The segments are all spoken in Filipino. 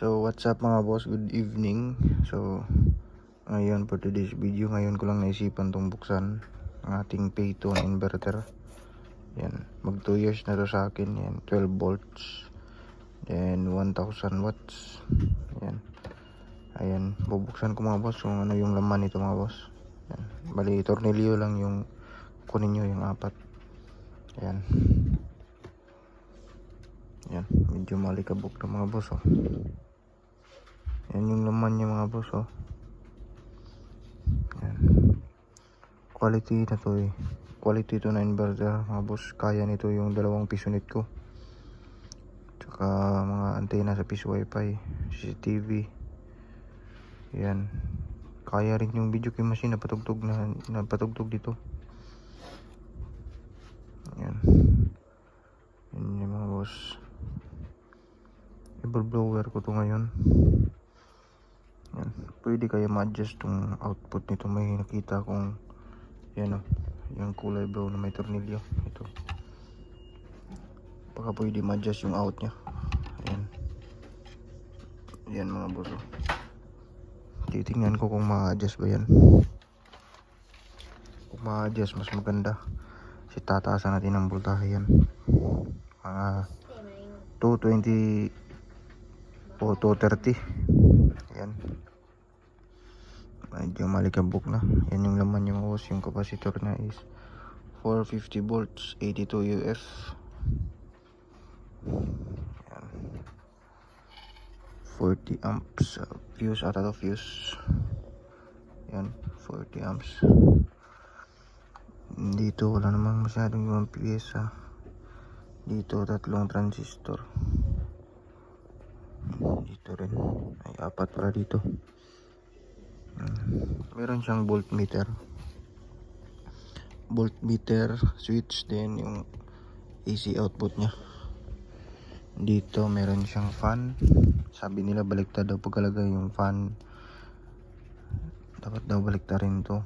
So what's up mga boss, good evening. So ngayon for today's video, ngayon ko lang naisipan tong buksan ang ating Payto na inverter. Yan, mag 2 years na to sa akin. Yan, 12 volts, then 1000 watts. Yan, ayan, bubuksan ko mga boss kung ano yung laman nito mga boss. Yan, bali tornilyo lang yung kunin nyo, yung apat. Ayan, yan, medyo malikabok na mga boss. Yan yung laman niya mga boss. Yan, quality na to eh. Quality to na inverter mga boss. Kaya nito yung 2 piso net ko, tsaka mga antena sa piso wifi, CCTV. Yan, kaya rin yung video game machine na patugtog dito. Yan, yan yung mga boss. Cable blower ko to ngayon. Yan, pwede kaya ma-adjust tong output nito. May nakita kong yan yung kulay brown na may tornilyo. Ito, baka pwede ma-adjust yung out nya. Ayan, yan mga boss. Titingnan ko kung ma-adjust ba yan. Kung ma-adjust, mas maganda. Kasi tataasan natin ang voltahe yan. Mga 220 o 230. Ayan, medyo malikabok na. Yan yung laman yung hose. Yung capacitor na is 450 volts, 82 UF. Yan, 40 amps. Fuse ata to, fuse. Yan, 40 amps. Dito wala namang masyadong yung piyesa. Dito 3 transistor. Dito rin ay 4 para dito. Meron siyang voltmeter switch, din yung AC output nya. Dito meron siyang fan. Sabi nila baliktad daw pagkalagay yung fan, dapat daw baliktad rin to.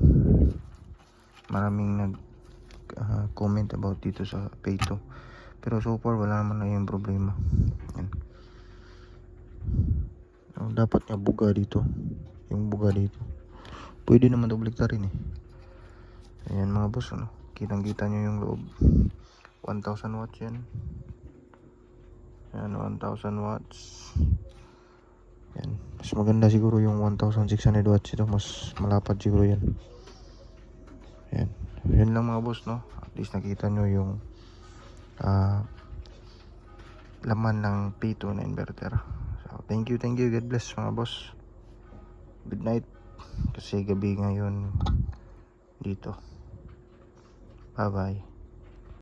Maraming nag comment about dito sa Payto, pero so far wala naman na yung problema. Yan, dapat nga buga dito, yung buga dito pwede naman daw baliktad rin eh. Ayan mga boss, kitang kita nyo yung loob. 1000 watts yan. Ayan, 1000 watts. Yan, mas maganda siguro yung 1600 watts. Ito mas malapad siguro yan. Yan, yun lang mga boss, at least nakita nyo yung laman ng Payto na inverter. So thank you, God bless mga boss. Good night, kasi gabi ngayon dito. Bye bye.